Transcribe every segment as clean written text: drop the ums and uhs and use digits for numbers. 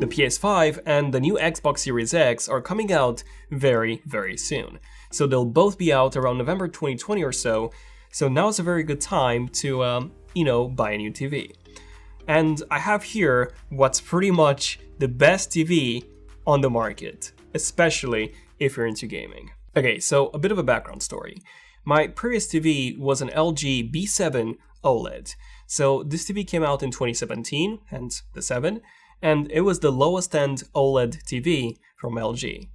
the PS5 and the new Xbox Series X are coming out very, very soon. So they'll both be out around November 2020 or so. So now's a very good time to, buy a new TV. And I have here what's pretty much the best TV on the market, especially if you're into gaming. Okay, so a bit of a background story. My previous TV was an LG B7 OLED. So this TV came out in 2017, hence the 7, and it was the lowest end OLED TV from LG.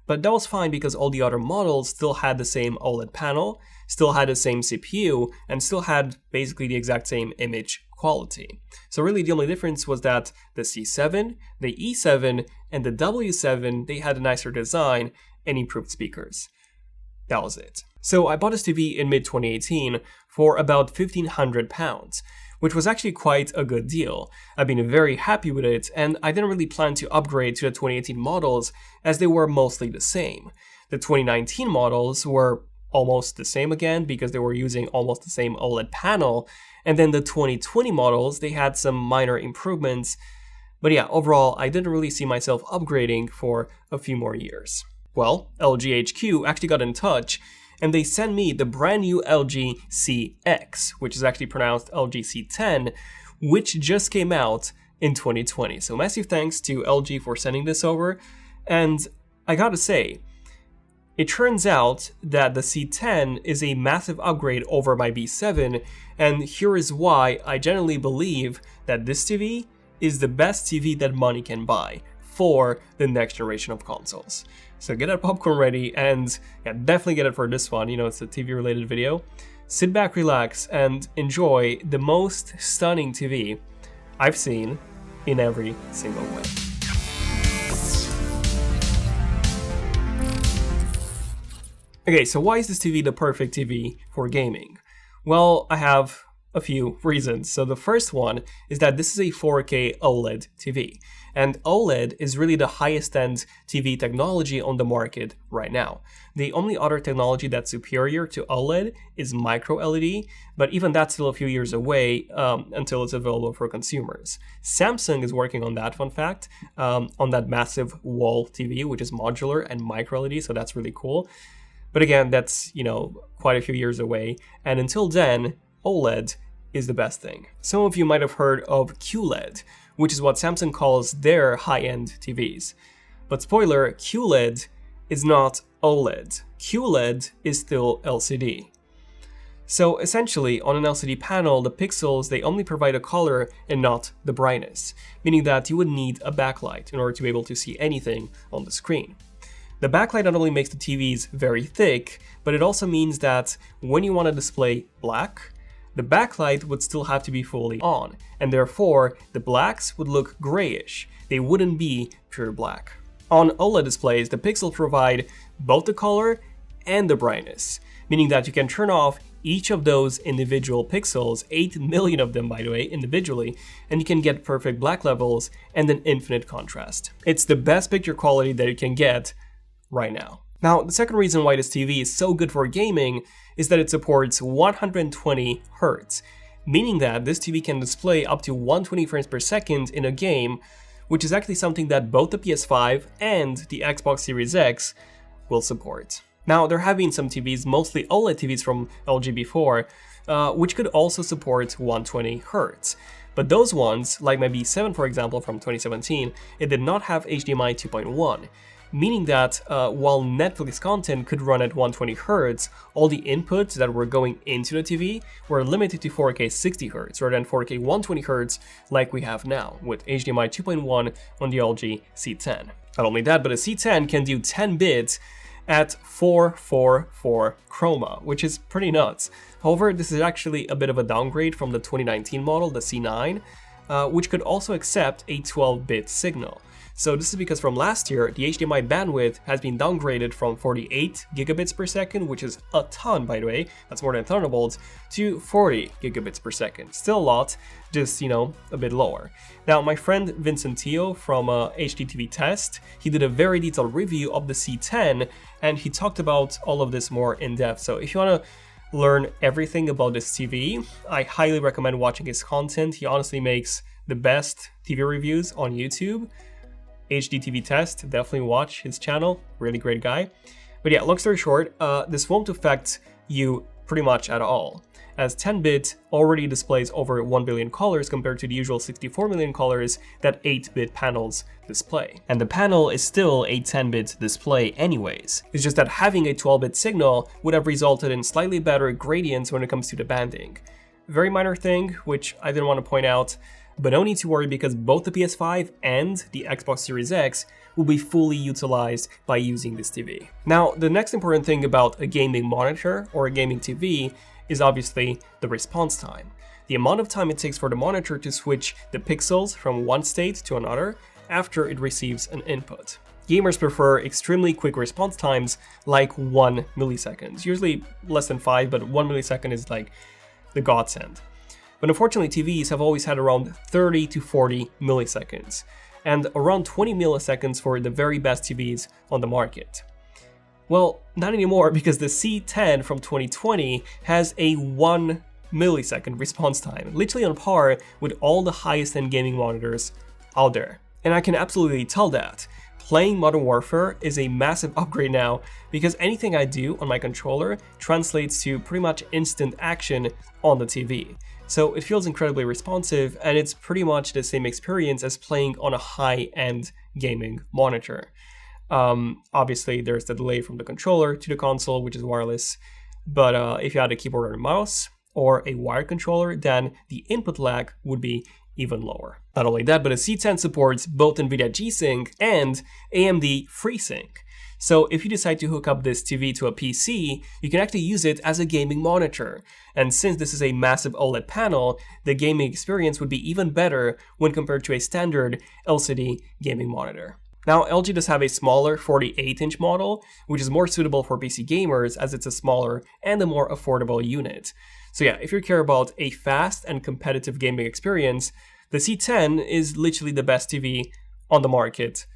But that was fine because all the other models still had the same OLED panel, still had the same CPU, and still had basically the exact same image quality. So really the only difference was that the C7, the E7, and the W7, they had a nicer design and improved speakers. That was it. So I bought this TV in mid-2018 for about £1,500, which was actually quite a good deal. I've been very happy with it, and I didn't really plan to upgrade to the 2018 models as they were mostly the same. The 2019 models were almost the same again because they were using almost the same OLED panel, and then the 2020 models, they had some minor improvements. But yeah, overall, I didn't really see myself upgrading for a few more years. Well, LG HQ actually got in touch, and they sent me the brand new LG CX, which is actually pronounced LG C10, which just came out in 2020. So massive thanks to LG for sending this over. And I gotta say, it turns out that the C10 is a massive upgrade over my B7, and here is why I generally believe that this TV is the best TV that money can buy for the next generation of consoles. So get that popcorn ready, and yeah, definitely get it for this one, it's a TV related video. Sit back, relax, and enjoy the most stunning TV I've seen in every single way. Okay, so why is this TV the perfect TV for gaming? Well, I have a few reasons. So the first one is that this is a 4K OLED TV. And OLED is really the highest end TV technology on the market right now. The only other technology that's superior to OLED is micro LED, but even that's still a few years away until it's available for consumers. Samsung is working on that, fun fact, on that massive wall TV, which is modular and micro LED, so that's really cool. But again, that's, quite a few years away. And until then, OLED is the best thing. Some of you might have heard of QLED, which is what Samsung calls their high-end TVs. But spoiler, QLED is not OLED. QLED is still LCD. So essentially, on an LCD panel, the pixels, they only provide a color and not the brightness, meaning that you would need a backlight in order to be able to see anything on the screen. The backlight not only makes the TVs very thick, but it also means that when you want to display black, the backlight would still have to be fully on, and therefore the blacks would look grayish. They wouldn't be pure black. On OLED displays, the pixels provide both the color and the brightness, meaning that you can turn off each of those individual pixels, 8 million of them by the way, individually, and you can get perfect black levels and an infinite contrast. It's the best picture quality that you can get right now. Now, the second reason why this TV is so good for gaming is that it supports 120 Hz, meaning that this TV can display up to 120 frames per second in a game, which is actually something that both the PS5 and the Xbox Series X will support. Now, there have been some TVs, mostly OLED TVs from LG before, which could also support 120 Hz. But those ones, like my B7 for example from 2017, it did not have HDMI 2.1. Meaning that while Netflix content could run at 120 Hz, all the inputs that were going into the TV were limited to 4K 60 Hz rather than 4K 120 Hz like we have now with HDMI 2.1 on the LG C10. Not only that, but a C10 can do 10 bits at 444 chroma, which is pretty nuts. However, this is actually a bit of a downgrade from the 2019 model, the C9, which could also accept a 12-bit signal. So this is because from last year, the HDMI bandwidth has been downgraded from 48 gigabits per second, which is a ton by the way, that's more than Thunderbolt, to 40 gigabits per second. Still a lot, just, a bit lower. Now, my friend Vincentio from HDTV Test, he did a very detailed review of the C10, and he talked about all of this more in depth. So if you want to learn everything about this TV, I highly recommend watching his content. He honestly makes the best TV reviews on YouTube. HDTV Test, definitely watch his channel, really great guy. But yeah, long story short, this won't affect you pretty much at all, as 10-bit already displays over 1 billion colors compared to the usual 64 million colors that 8-bit panels display. And the panel is still a 10-bit display anyways. It's just that having a 12-bit signal would have resulted in slightly better gradients when it comes to the banding. Very minor thing, which I didn't want to point out, but no need to worry because both the PS5 and the Xbox Series X will be fully utilized by using this TV. Now, the next important thing about a gaming monitor or a gaming TV is obviously the response time. The amount of time it takes for the monitor to switch the pixels from one state to another after it receives an input. Gamers prefer extremely quick response times like 1 millisecond. Usually less than 5, but 1 millisecond is like the godsend. But unfortunately, TVs have always had around 30 to 40 milliseconds, and around 20 milliseconds for the very best TVs on the market. Well, not anymore, because the C10 from 2020 has a 1 millisecond response time, literally on par with all the highest-end gaming monitors out there. And I can absolutely tell that. Playing Modern Warfare is a massive upgrade now, because anything I do on my controller translates to pretty much instant action on the TV. So it feels incredibly responsive, and it's pretty much the same experience as playing on a high-end gaming monitor. Obviously, there's the delay from the controller to the console, which is wireless, but if you had a keyboard or a mouse, or a wired controller, then the input lag would be even lower. Not only that, but the C10 supports both NVIDIA G-Sync and AMD FreeSync. So if you decide to hook up this TV to a PC, you can actually use it as a gaming monitor. And since this is a massive OLED panel, the gaming experience would be even better when compared to a standard LCD gaming monitor. Now, LG does have a smaller 48-inch model, which is more suitable for PC gamers as it's a smaller and a more affordable unit. So yeah, if you care about a fast and competitive gaming experience, the C10 is literally the best TV on the market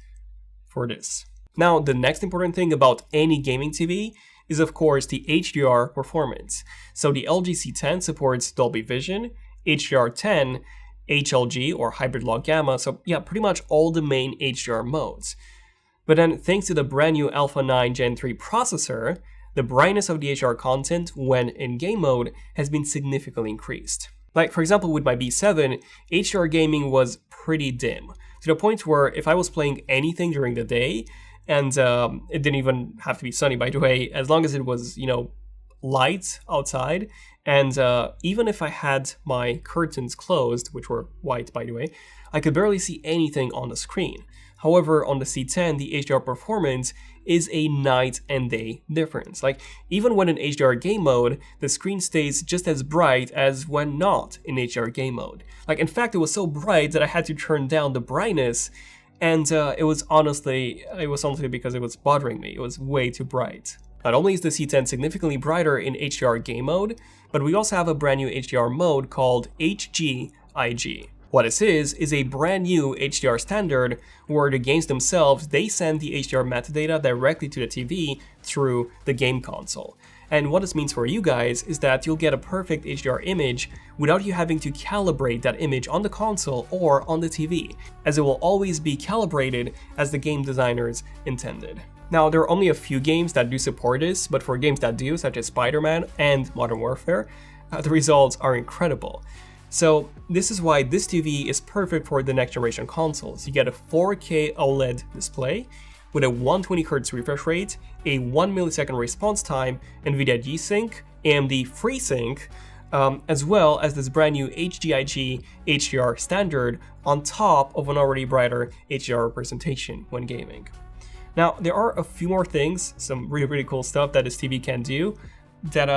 for this. Now, the next important thing about any gaming TV is of course the HDR performance. So the LG C10 supports Dolby Vision, HDR10, HLG or Hybrid Log Gamma, so yeah, pretty much all the main HDR modes. But then thanks to the brand new Alpha 9 Gen 3 processor, the brightness of the HDR content when in game mode has been significantly increased. Like for example with my B7, HDR gaming was pretty dim, to the point where if I was playing anything during the day, and it didn't even have to be sunny by the way, as long as it was, light outside, and even if I had my curtains closed, which were white by the way, I could barely see anything on the screen. However, on the C10, the HDR performance is a night and day difference. Like, even when in HDR game mode, the screen stays just as bright as when not in HDR game mode. Like, in fact, it was so bright that I had to turn down the brightness, and it was honestly because it was bothering me. It was way too bright. Not only is the C10 significantly brighter in HDR game mode, but we also have a brand new HDR mode called HGIG. What this is a brand new HDR standard where the games themselves, they send the HDR metadata directly to the TV through the game console. And what this means for you guys is that you'll get a perfect HDR image without you having to calibrate that image on the console or on the TV, as it will always be calibrated as the game designers intended. Now, there are only a few games that do support this, but for games that do, such as Spider-Man and Modern Warfare, the results are incredible. So this is why this TV is perfect for the next generation consoles. You get a 4K OLED display with a 120Hz refresh rate, a 1 millisecond response time, NVIDIA G-Sync, AMD FreeSync, as well as this brand new HGIG HDR standard on top of an already brighter HDR representation when gaming. Now, there are a few more things, some really cool stuff that this TV can do that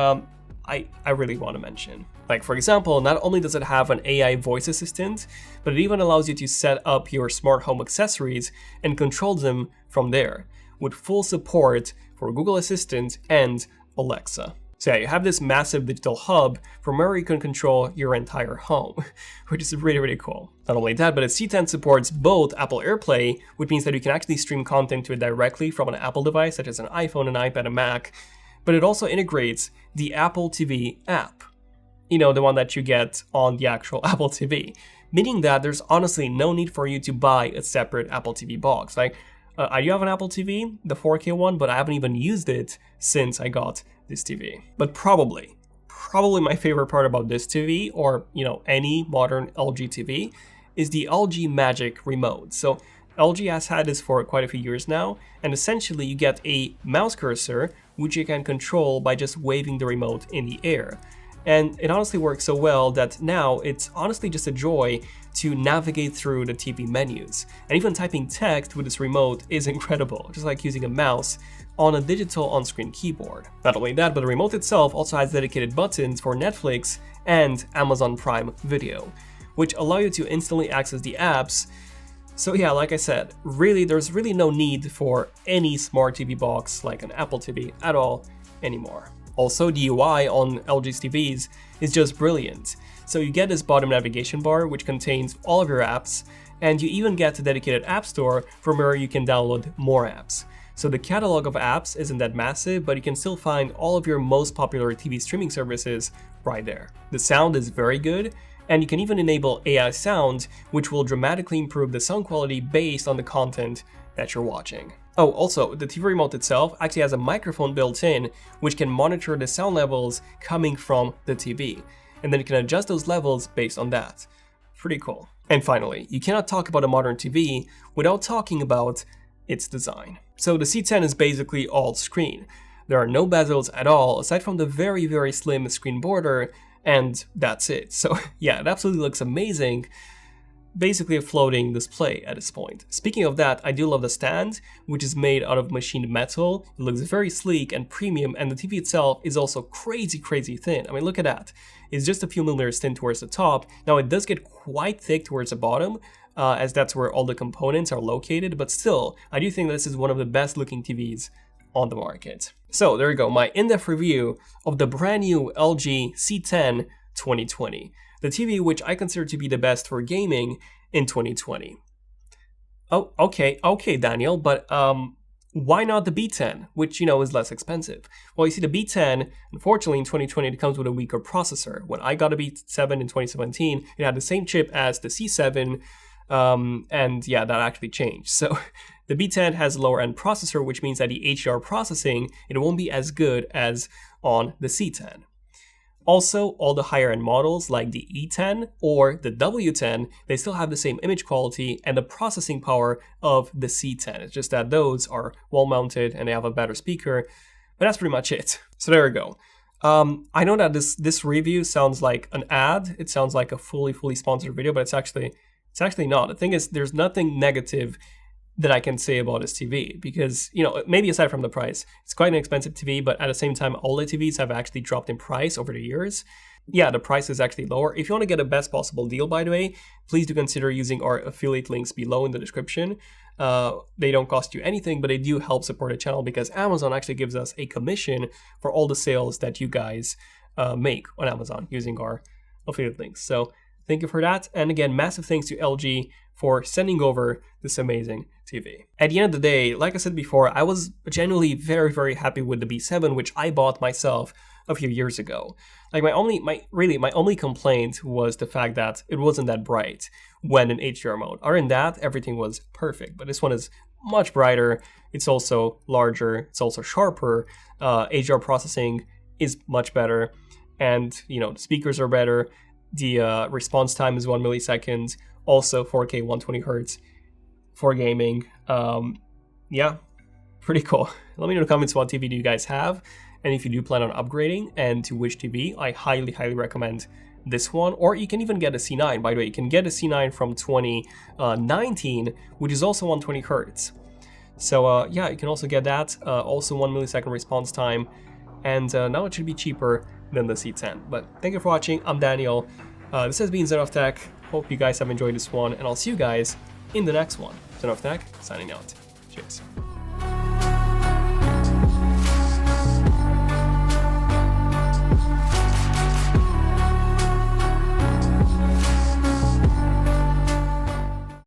I really want to mention. Like for example, not only does it have an AI voice assistant, but it even allows you to set up your smart home accessories and control them from there, with full support for Google Assistant and Alexa. So yeah, you have this massive digital hub from where you can control your entire home, which is really cool. Not only that, but the C10 supports both Apple AirPlay, which means that you can actually stream content to it directly from an Apple device, such as an iPhone, an iPad, a Mac, but it also integrates the Apple TV app. The one that you get on the actual Apple TV. meaning that there's honestly no need for you to buy a separate Apple TV box. Like, I do have an Apple TV, the 4K one, but I haven't even used it since I got this TV. But probably my favorite part about this TV, or any modern LG TV, is the LG Magic Remote. So LG has had this for quite a few years now, and essentially you get a mouse cursor which you can control by just waving the remote in the air. And it honestly works so well that now it's honestly just a joy to navigate through the TV menus. And even typing text with this remote is incredible, just like using a mouse on a digital on-screen keyboard. Not only that, but the remote itself also has dedicated buttons for Netflix and Amazon Prime Video, which allow you to instantly access the apps. So yeah, like I said, there's really no need for any smart TV box like an Apple TV at all anymore. Also, the UI on LG's TVs is just brilliant. So you get this bottom navigation bar which contains all of your apps, and you even get a dedicated app store from where you can download more apps. So the catalog of apps isn't that massive, but you can still find all of your most popular TV streaming services right there. The sound is very good, and you can even enable AI sound, which will dramatically improve the sound quality based on the content that you're watching. Oh, also, the TV remote itself actually has a microphone built in, which can monitor the sound levels coming from the TV, and then you can adjust those levels based on that. Pretty cool. And finally, you cannot talk about a modern TV without talking about its design. So the C10 is basically all screen. There are no bezels at all, aside from the very, very slim screen border, and that's it. So yeah, it absolutely looks amazing. Basically a floating display at this point. Speaking of that, I do love the stand, which is made out of machined metal. It looks very sleek and premium, and the TV itself is also crazy thin. I mean, look at that. It's just a few millimeters thin towards the top. Now it does get quite thick towards the bottom, as that's where all the components are located, but still, I do think this is one of the best looking TVs on the market. So there you go, my in-depth review of the brand new LG C10 2020. The TV which I consider to be the best for gaming in 2020. Oh, okay, Daniel, but why not the B10, which is less expensive? Well, you see, the B10, unfortunately, in 2020, it comes with a weaker processor. When I got a B7 in 2017, it had the same chip as the C7, and yeah, that actually changed. So the B10 has a lower end processor, which means that the HDR processing, it won't be as good as on the C10. Also, all the higher end models like the E10 or the W10, they still have the same image quality and the processing power of the C10. It's just that those are wall mounted and they have a better speaker, but that's pretty much it. So there we go. I know that this review sounds like an ad. It sounds like a fully sponsored video, but it's actually not. The thing is, there's nothing negative that I can say about this TV because, maybe aside from the price, it's quite an expensive TV, but at the same time, OLED TVs have actually dropped in price over the years. Yeah, the price is actually lower. If you want to get a best possible deal, by the way, please do consider using our affiliate links below in the description. They don't cost you anything, but they do help support the channel because Amazon actually gives us a commission for all the sales that you guys make on Amazon using our affiliate links. So thank you for that. And again, massive thanks to LG for sending over this amazing TV. At the end of the day, like I said before, I was genuinely very happy with the B7, which I bought myself a few years ago. Like my only complaint was the fact that it wasn't that bright when in HDR mode. Other than that, everything was perfect. But this one is much brighter. It's also larger. It's also sharper. HDR processing is much better, and the speakers are better. The response time is 1 millisecond. Also 4K 120 Hz for gaming. Yeah, pretty cool. Let me know in the comments what TV do you guys have, and if you do plan on upgrading and to which TV. I highly recommend this one, or you can even get a C9. By the way, you can get a C9 from 2019, which is also 120 Hz. So yeah, you can also get that. Also 1 millisecond response time, and now it should be cheaper than the C10. But thank you for watching. I'm Daniel. This has been ZONEofTECH. Hope you guys have enjoyed this one, and I'll see you guys in the next one. ZONEofTECH, signing out. Cheers.